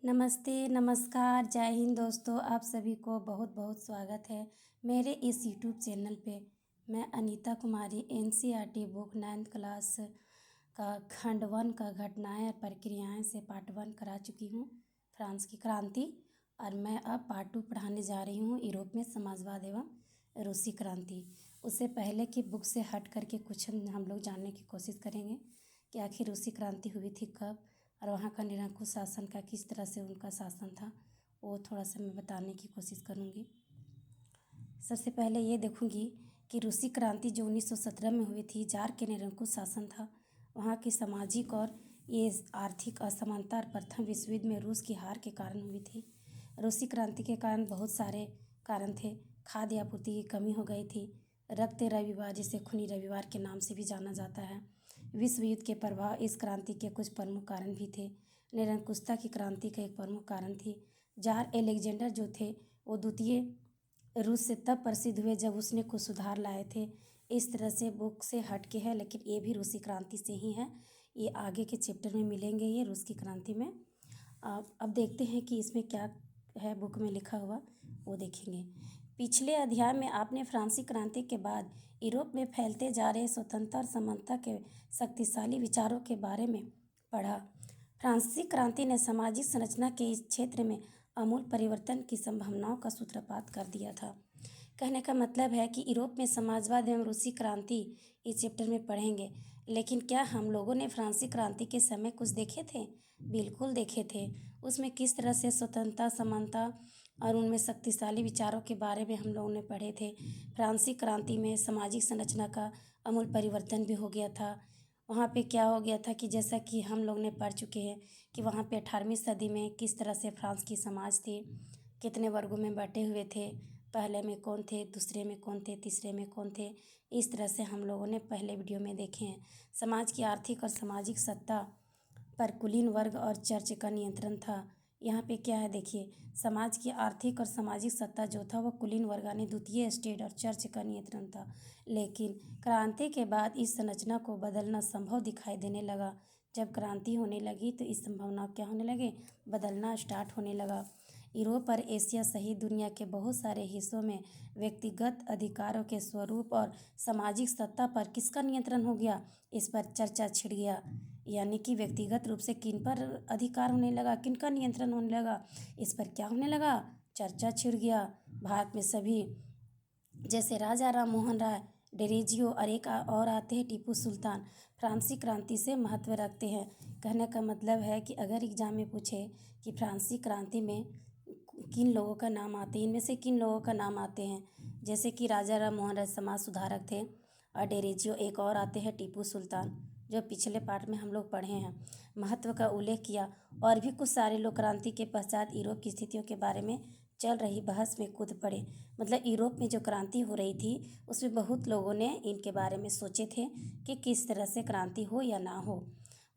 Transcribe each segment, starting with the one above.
नमस्ते, नमस्कार, जय हिंद दोस्तों। आप सभी को बहुत बहुत स्वागत है मेरे इस यूट्यूब चैनल पे। मैं अनीता कुमारी एनसीईआरटी बुक 9th क्लास का खंड 1 का घटनाएं और प्रक्रियाएं से पार्ट 1 करा चुकी हूँ, फ्रांस की क्रांति। और मैं अब पार्ट 2 पढ़ाने जा रही हूँ, यूरोप में समाजवाद एवं रूसी क्रांति। उससे पहले की बुक से हट करके कुछ हम लोग जानने की कोशिश करेंगे कि आखिर रूसी क्रांति हुई थी कब और वहाँ का निरंकुश शासन का किस तरह से उनका शासन था, वो थोड़ा सा मैं बताने की कोशिश करूँगी। सबसे पहले ये देखूँगी कि रूसी क्रांति जो 1917 में हुई थी, जार के निरंकुश शासन था। वहाँ की सामाजिक और ये आर्थिक असमानता प्रथम विश्व युद्ध में रूस की हार के कारण हुई थी। रूसी क्रांति के कारण बहुत सारे कारण थे। खाद्य आपूर्ति की कमी हो गई थी। रक्त रविवार, जिसे खूनी रविवार के नाम से भी जाना जाता है। विश्व युद्ध के प्रभाव इस क्रांति के कुछ प्रमुख कारण भी थे। निरंकुशता की क्रांति का एक प्रमुख कारण थी। जार एलेक्जेंडर जो थे वो द्वितीय रूस से तब प्रसिद्ध हुए जब उसने कुछ सुधार लाए थे। इस तरह से बुक से हट के है, लेकिन ये भी रूसी क्रांति से ही है। ये आगे के चैप्टर में मिलेंगे, ये रूस की क्रांति में। अब देखते हैं कि इसमें क्या है बुक में लिखा हुआ, वो देखेंगे। पिछले अध्याय में आपने फ्रांसीसी क्रांति के बाद यूरोप में फैलते जा रहे स्वतंत्रता और समानता के शक्तिशाली विचारों के बारे में पढ़ा। फ्रांसीसी क्रांति ने सामाजिक संरचना के इस क्षेत्र में आमूल परिवर्तन की संभावनाओं का सूत्रपात कर दिया था। कहने का मतलब है कि यूरोप में समाजवाद एवं रूसी क्रांति इस चैप्टर में पढ़ेंगे। लेकिन क्या हम लोगों ने फ्रांसीसी क्रांति के समय कुछ देखे थे? बिल्कुल देखे थे। उसमें किस तरह से स्वतंत्रता, समानता और उनमें शक्तिशाली विचारों के बारे में हम लोगों ने पढ़े थे। फ्रांसीसी क्रांति में सामाजिक संरचना का आमूल परिवर्तन भी हो गया था। वहाँ पे क्या हो गया था कि जैसा कि हम लोग ने पढ़ चुके हैं कि वहाँ पे 18वीं सदी में किस तरह से फ्रांस की समाज थी, कितने वर्गों में बटे हुए थे, पहले में कौन थे, दूसरे में कौन थे, तीसरे में कौन थे। इस तरह से हम लोगों ने पहले वीडियो में देखे हैं। समाज की आर्थिक और सामाजिक सत्ता पर कुलीन वर्ग और चर्च का नियंत्रण था। यहाँ पे क्या है देखिए, समाज की आर्थिक और सामाजिक सत्ता जो था वो कुलीन वर्ग यानी द्वितीय स्टेट और चर्च का नियंत्रण था। लेकिन क्रांति के बाद इस संरचना को बदलना संभव दिखाई देने लगा। जब क्रांति होने लगी तो इस संभावना क्या होने लगे, बदलना स्टार्ट होने लगा। यूरोप और एशिया सहित दुनिया के बहुत सारे हिस्सों में व्यक्तिगत अधिकारों के स्वरूप और सामाजिक सत्ता पर किसका नियंत्रण हो गया, इस पर चर्चा छिड़ गया। यानी कि व्यक्तिगत रूप से किन पर अधिकार होने लगा, किन का नियंत्रण होने लगा, इस पर क्या होने लगा, चर्चा छिड़ गया। भारत में सभी, जैसे राजा राम मोहन राय, डेरेजियो और एक और आते हैं टीपू सुल्तान, फ्रांसीसी क्रांति से महत्व रखते हैं। कहने का मतलब है कि अगर एग्जाम में पूछे कि फ्रांसीसी क्रांति में किन लोगों का नाम आते हैं, इनमें से किन लोगों का नाम आते हैं, जैसे कि राजा राम मोहन राय समाज सुधारक थे, और डेरेजियो एक और आते हैं टीपू सुल्तान, जो पिछले पार्ट में हम लोग पढ़े हैं, महत्व का उल्लेख किया। और भी कुछ सारे लोग क्रांति के पश्चात यूरोप की स्थितियों के बारे में चल रही बहस में कूद पड़े। मतलब यूरोप में जो क्रांति हो रही थी उसमें बहुत लोगों ने इनके बारे में सोचे थे कि किस तरह से क्रांति हो या ना हो।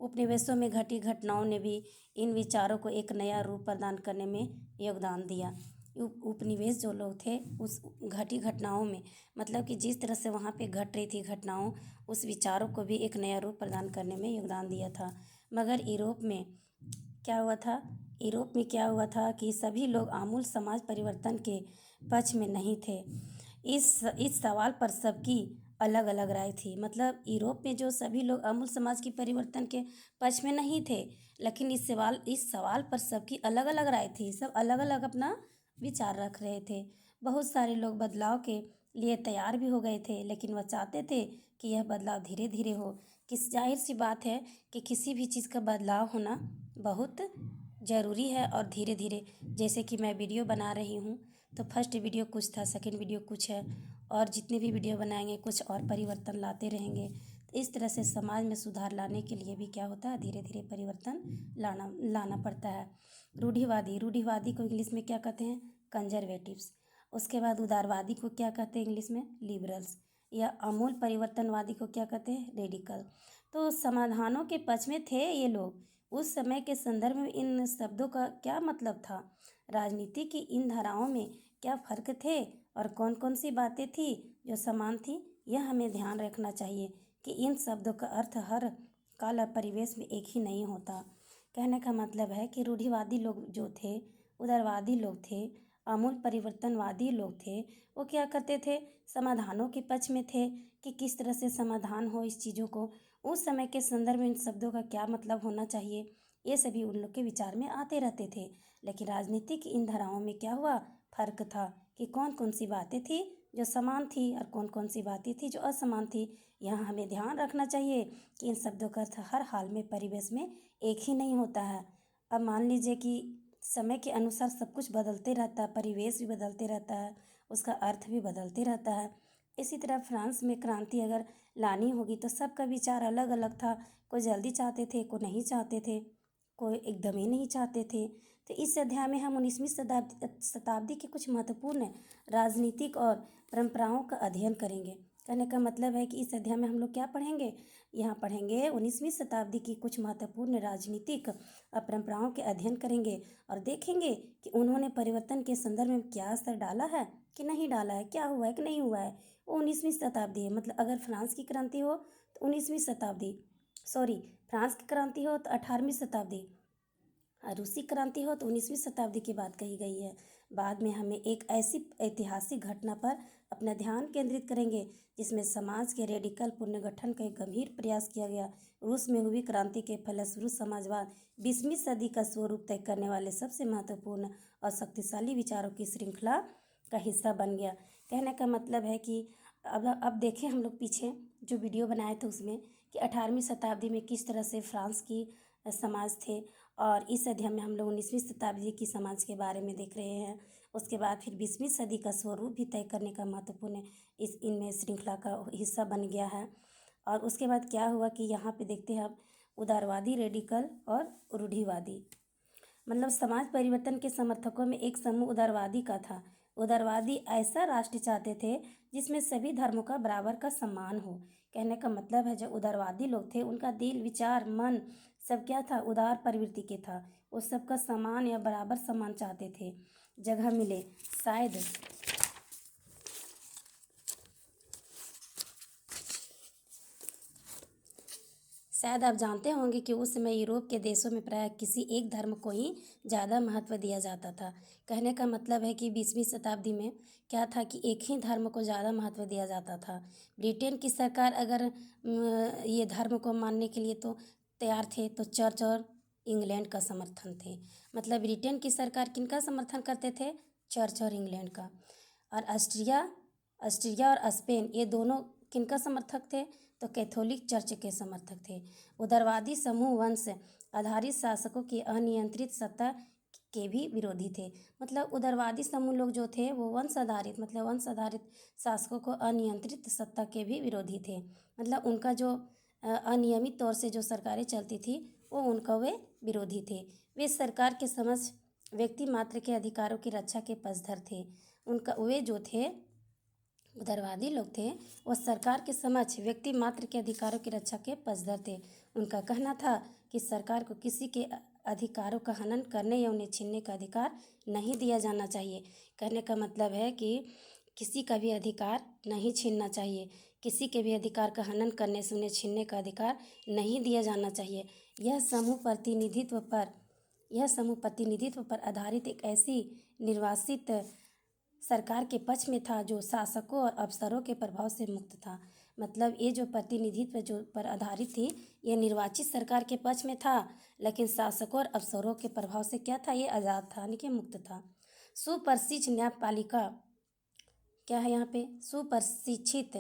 उपनिवेशों में घटी घटनाओं ने भी इन विचारों को एक नया रूप प्रदान करने में योगदान दिया। उपनिवेश जो लोग थे उस घटी घटनाओं में, मतलब कि जिस तरह से वहाँ पे घट रही थी घटनाओं, उस विचारों को भी एक नया रूप प्रदान करने में योगदान दिया था। मगर यूरोप में क्या हुआ था, यूरोप में क्या हुआ था कि सभी लोग आमूल समाज परिवर्तन के पक्ष में नहीं थे। इस सवाल पर सबकी अलग अलग राय थी। मतलब यूरोप में जो सभी लोग आमूल समाज की परिवर्तन के पक्ष में नहीं थे, लेकिन इस सवाल पर सबकी अलग अलग राय थी। सब अलग अलग अपना विचार रख रहे थे। बहुत सारे लोग बदलाव के लिए तैयार भी हो गए थे, लेकिन वह चाहते थे कि यह बदलाव धीरे धीरे हो। जाहिर सी बात है कि किसी भी चीज़ का बदलाव होना बहुत ज़रूरी है और धीरे धीरे। जैसे कि मैं वीडियो बना रही हूँ तो फर्स्ट वीडियो कुछ था, सेकंड वीडियो कुछ है, और जितने भी वीडियो बनाएंगे कुछ और परिवर्तन लाते रहेंगे। तो इस तरह से समाज में सुधार लाने के लिए भी क्या होता है, धीरे धीरे परिवर्तन लाना पड़ता है। रूढ़िवादी को इंग्लिश में क्या कहते हैं, कंजर्वेटिव्स। उसके बाद उदारवादी को क्या कहते हैं इंग्लिश में, लिबरल्स। या अमूल परिवर्तनवादी को क्या कहते हैं, रेडिकल। तो समाधानों के पक्ष में थे ये लोग। उस समय के संदर्भ में इन शब्दों का क्या मतलब था, राजनीति की इन धाराओं में क्या फर्क थे और कौन कौन सी बातें थी जो समान थी, यह हमें ध्यान रखना चाहिए कि इन शब्दों का अर्थ हर काल और परिवेश में एक ही नहीं होता। कहने का मतलब है कि रूढ़िवादी लोग जो थे, उदारवादी लोग थे, आमूल परिवर्तनवादी लोग थे, वो क्या करते थे, समाधानों के पक्ष में थे कि किस तरह से समाधान हो इस चीज़ों को, उस समय के संदर्भ में इन शब्दों का क्या मतलब होना चाहिए, ये सभी उन लोग के विचार में आते रहते थे। लेकिन राजनीति की इन धाराओं में क्या हुआ, फर्क था कि कौन कौन सी बातें थी जो समान थी और कौन कौन सी बातें थी जो असमान थी। यहाँ हमें ध्यान रखना चाहिए कि इन शब्दों का अर्थ हर हाल में परिवेश में एक ही नहीं होता है। अब मान लीजिए कि समय के अनुसार सब कुछ बदलते रहता है, परिवेश भी बदलते रहता है, उसका अर्थ भी बदलते रहता है। इसी तरह फ्रांस में क्रांति अगर लानी होगी तो सबका विचार अलग अलग था। कोई जल्दी चाहते थे, कोई नहीं चाहते थे, कोई एकदम ही नहीं चाहते थे। तो इस अध्याय में हम 19वीं शताब्दी के कुछ महत्वपूर्ण राजनीतिक और परंपराओं का अध्ययन करेंगे। कहने का मतलब है कि इस अध्याय में हम लोग क्या पढ़ेंगे, यहाँ पढ़ेंगे 19वीं शताब्दी की कुछ महत्वपूर्ण राजनीतिक परंपराओं के अध्ययन करेंगे और देखेंगे कि उन्होंने परिवर्तन के संदर्भ में क्या असर डाला है कि नहीं डाला है, क्या हुआ है कि नहीं हुआ है। वो 19वीं शताब्दी है, मतलब अगर फ्रांस की क्रांति हो तो 19वीं शताब्दी, सॉरी, फ्रांस की क्रांति हो तो 18वीं शताब्दी, रूसी क्रांति हो तो 19वीं शताब्दी की बात कही गई है। बाद में हमें एक ऐसी ऐतिहासिक घटना पर अपना ध्यान केंद्रित करेंगे जिसमें समाज के रेडिकल पुनर्गठन का एक गंभीर प्रयास किया गया। रूस में हुई क्रांति के फलस्वरूप समाजवाद 20वीं सदी का स्वरूप तय करने वाले सबसे महत्वपूर्ण और शक्तिशाली विचारों की श्रृंखला का हिस्सा बन गया। कहने का मतलब है कि अब देखें हम लोग पीछे जो वीडियो बनाए थे उसमें कि 18वीं शताब्दी में किस तरह से फ्रांस की समाज थे, और इस अध्याय में हम लोग 19वीं शताब्दी की समाज के बारे में देख रहे हैं। उसके बाद फिर 20वीं सदी का स्वरूप भी तय करने का महत्वपूर्ण इस इनमें श्रृंखला का हिस्सा बन गया है। और उसके बाद क्या हुआ कि यहाँ पे देखते हैं अब उदारवादी, रेडिकल और रूढ़िवादी, मतलब समाज परिवर्तन के समर्थकों में एक समूह उदारवादी का था। उदारवादी ऐसा राष्ट्र चाहते थे जिसमें सभी धर्मों का बराबर का सम्मान हो। कहने का मतलब है जो उदारवादी लोग थे उनका दिल, विचार, मन सब क्या था, उदार प्रवृत्ति के था। वो सबका समान या बराबर सम्मान चाहते थे, जगह मिले। शायद आप जानते होंगे कि उस समय यूरोप के देशों में प्रायः किसी एक धर्म को ही ज़्यादा महत्व दिया जाता था। कहने का मतलब है कि 20वीं शताब्दी में क्या था कि एक ही धर्म को ज़्यादा महत्व दिया जाता था। ब्रिटेन की सरकार अगर ये धर्म को मानने के लिए तो तैयार थे तो चर्च और इंग्लैंड का समर्थन थे। मतलब ब्रिटेन की सरकार किनका समर्थन करते थे, चर्च और इंग्लैंड का। और ऑस्ट्रिया और स्पेन ये दोनों किनका समर्थक थे, तो कैथोलिक चर्च के समर्थक थे। उदारवादी समूह वंश आधारित शासकों की अनियंत्रित सत्ता के भी विरोधी थे। मतलब उदारवादी समूह लोग जो थे वो वंश आधारित शासकों को अनियंत्रित सत्ता के भी विरोधी थे। मतलब उनका जो अनियमित तौर से जो सरकारें चलती थी वो उनका वे विरोधी थे। वे सरकार के समक्ष व्यक्ति मात्र के अधिकारों की रक्षा के पक्षधर थे। उनका वे जो थे उदारवादी लोग थे वो सरकार के समक्ष व्यक्ति मात्र के अधिकारों की रक्षा के पक्षधर थे। उनका कहना था कि सरकार को किसी के अधिकारों का हनन करने या उन्हें छीनने का अधिकार नहीं दिया जाना चाहिए। कहने का मतलब है कि किसी का भी अधिकार नहीं छीनना चाहिए, किसी के भी अधिकार का हनन करने से उन्हें छीनने का अधिकार नहीं दिया जाना चाहिए। यह समूह प्रतिनिधित्व पर आधारित एक ऐसी निर्वासित सरकार के पक्ष में था जो शासकों और अफसरों के प्रभाव से मुक्त था। मतलब ये जो प्रतिनिधित्व जो पर आधारित थी ये निर्वाचित सरकार के पक्ष में था, लेकिन शासकों और अफसरों के प्रभाव से क्या था, ये आज़ाद था, यानी कि मुक्त था। सुप्रशिक्षित न्यायपालिका क्या है, यहाँ पे सुप्रशिक्षित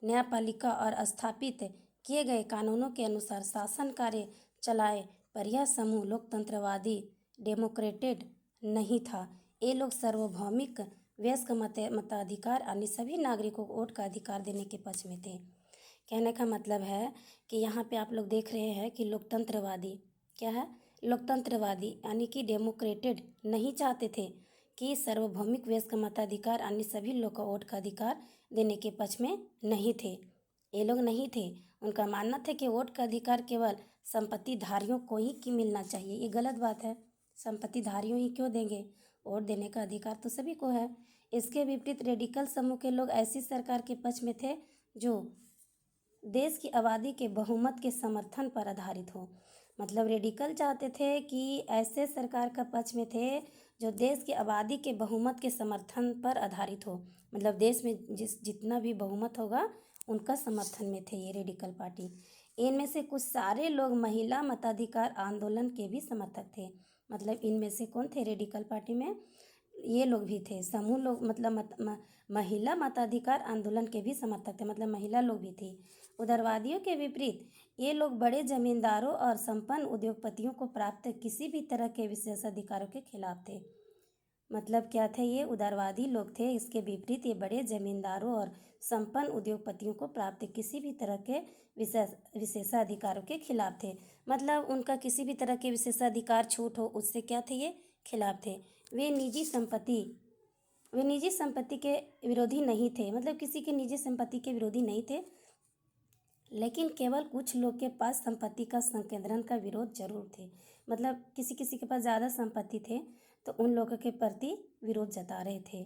न्यायपालिका और स्थापित किए गए कानूनों के अनुसार शासन कार्य चलाए पर यह समूह लोकतंत्रवादी डेमोक्रेटेड नहीं था। ये लोग सार्वभौमिक वयस्क मताधिकार अन्य सभी नागरिकों को वोट का अधिकार देने के पक्ष में थे। कहने का मतलब है कि यहाँ पे आप लोग देख रहे हैं कि लोकतंत्रवादी क्या है, लोकतंत्रवादी यानी कि डेमोक्रेटेड नहीं चाहते थे कि सार्वभौमिक वयस्क मताधिकार अन्य सभी लोग का वोट का अधिकार देने के पक्ष में नहीं थे। ये लोग नहीं थे, उनका मानना था कि वोट का अधिकार केवल संपत्तिधारियों को ही की मिलना चाहिए। ये गलत बात है, संपत्तिधारियों ही क्यों देंगे, वोट देने का अधिकार तो सभी को है। इसके विपरीत रेडिकल समूह के लोग ऐसी सरकार के पक्ष में थे जो देश की आबादी के बहुमत के समर्थन पर आधारित हो। मतलब रेडिकल चाहते थे कि ऐसे सरकार का पक्ष में थे जो देश की आबादी के बहुमत के समर्थन पर आधारित हो। मतलब देश में जितना भी बहुमत होगा उनका समर्थन में थे ये रेडिकल पार्टी। इनमें से कुछ सारे लोग महिला मताधिकार आंदोलन के भी समर्थक थे। मतलब इनमें से कौन थे रेडिकल पार्टी में? ये लोग भी थे, समूह लोग, मतलब महिला मताधिकार आंदोलन के भी समर्थक थे, मतलब महिला लोग भी थी। उदारवादियों के विपरीत ये लोग बड़े जमींदारों और संपन्न उद्योगपतियों को प्राप्त किसी भी तरह के विशेषाधिकारों के खिलाफ थे। मतलब क्या थे ये? उदारवादी लोग थे। इसके विपरीत ये बड़े जमींदारों और संपन्न उद्योगपतियों को प्राप्त किसी भी तरह के विशेषाधिकारों के खिलाफ थे। मतलब उनका किसी भी तरह के विशेषाधिकार छूट हो उससे क्या थे? ये खिलाफ थे। वे निजी संपत्ति के विरोधी नहीं थे। मतलब किसी के निजी संपत्ति के विरोधी नहीं थे, लेकिन केवल कुछ लोग के पास संपत्ति का संकेंद्रण का विरोध जरूर थे। मतलब किसी किसी के पास ज़्यादा संपत्ति थे तो उन लोगों के प्रति विरोध जता रहे थे।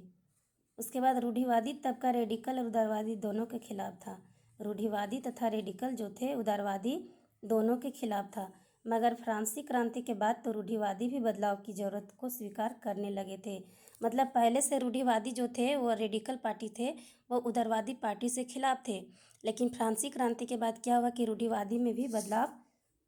उसके बाद रूढ़िवादी तबका रेडिकल और उदारवादी दोनों के खिलाफ था। रूढ़िवादी तथा रेडिकल जो थे उदारवादी दोनों के खिलाफ था। मगर फ्रांसीसी क्रांति के बाद तो रूढ़िवादी भी बदलाव की जरूरत को स्वीकार करने लगे थे। मतलब पहले से रूढ़िवादी जो थे वो रेडिकल पार्टी थे, वो उदारवादी पार्टी से खिलाफ थे। लेकिन फ्रांसीसी क्रांति के बाद क्या हुआ कि रूढ़िवादी में भी बदलाव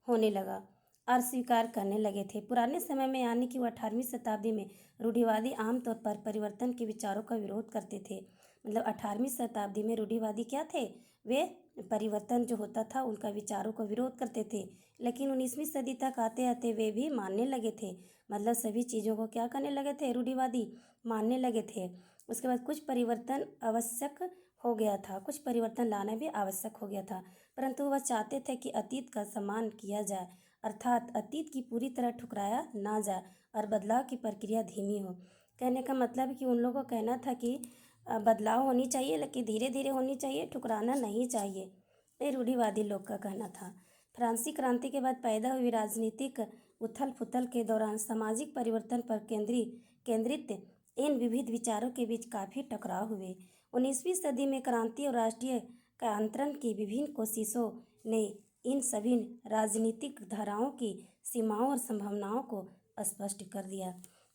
होने लगा और स्वीकार करने लगे थे। पुराने समय में यानी कि 18वीं शताब्दी में रूढ़िवादी आमतौर पर परिवर्तन के विचारों का विरोध करते थे। मतलब 18वीं शताब्दी में रूढ़िवादी क्या थे? वे परिवर्तन जो होता था उनका विचारों का विरोध करते थे। लेकिन 19वीं सदी तक आते आते वे भी मानने लगे थे। मतलब सभी चीज़ों को क्या करने लगे थे? रूढ़िवादी मानने लगे थे। उसके बाद कुछ परिवर्तन आवश्यक हो गया था, कुछ परिवर्तन लाना भी आवश्यक हो गया था, परंतु वह चाहते थे कि अतीत का सम्मान किया जाए, अर्थात अतीत की पूरी तरह ठुकराया ना जाए और बदलाव की प्रक्रिया धीमी हो। कहने का मतलब कि उन लोगों का कहना था कि बदलाव होनी चाहिए लेकिन धीरे धीरे होनी चाहिए, ठुकराना नहीं चाहिए। ये रूढ़िवादी लोग का कहना था। फ्रांसीसी क्रांति के बाद पैदा हुई राजनीतिक उथल पुथल के दौरान सामाजिक परिवर्तन पर केंद्रित इन विविध विचारों के बीच काफ़ी टकराव हुए। 19वीं सदी में क्रांति और राष्ट्रीय कायांतरण की विभिन्न कोशिशों ने इन सभी राजनीतिक धाराओं की सीमाओं और संभावनाओं को स्पष्ट कर दिया।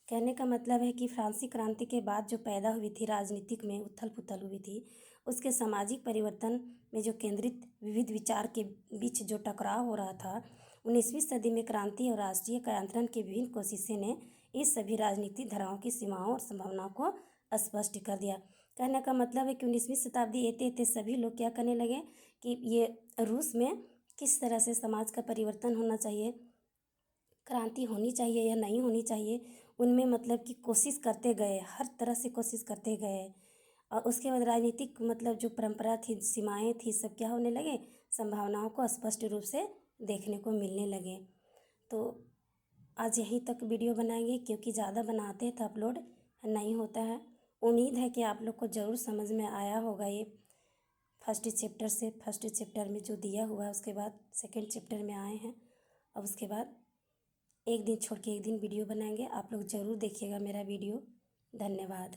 कहने का मतलब है कि फ्रांसीसी क्रांति के बाद जो पैदा हुई थी राजनीतिक में उथल पुथल हुई थी, उसके सामाजिक परिवर्तन में जो केंद्रित विविध विचार के बीच जो टकराव हो रहा था, 19वीं सदी में क्रांति और राष्ट्रीय कायांतरण की विभिन्न कोशिशें ने इस सभी राजनीतिक धाराओं की सीमाओं और संभावनाओं को स्पष्ट कर दिया। कहने का मतलब है कि 19वीं शताब्दी आते सभी लोग क्या करने लगे कि ये रूस में किस तरह से समाज का परिवर्तन होना चाहिए, क्रांति होनी चाहिए या नहीं होनी चाहिए, उनमें मतलब कि कोशिश करते गए, हर तरह से कोशिश करते गए। और उसके बाद राजनीतिक मतलब जो परंपरा थी, सीमाएं थी, सब क्या होने लगे, संभावनाओं को स्पष्ट रूप से देखने को मिलने लगे। तो आज यहीं तक वीडियो बनाएंगे क्योंकि ज़्यादा बनाते हैं तो अपलोड नहीं होता है। उम्मीद है कि आप लोग को ज़रूर समझ में आया होगा। ये फर्स्ट चैप्टर में जो दिया हुआ है उसके बाद सेकंड चैप्टर में आए हैं। और उसके बाद एक दिन छोड़ के एक दिन वीडियो बनाएंगे। आप लोग ज़रूर देखिएगा मेरा वीडियो। धन्यवाद।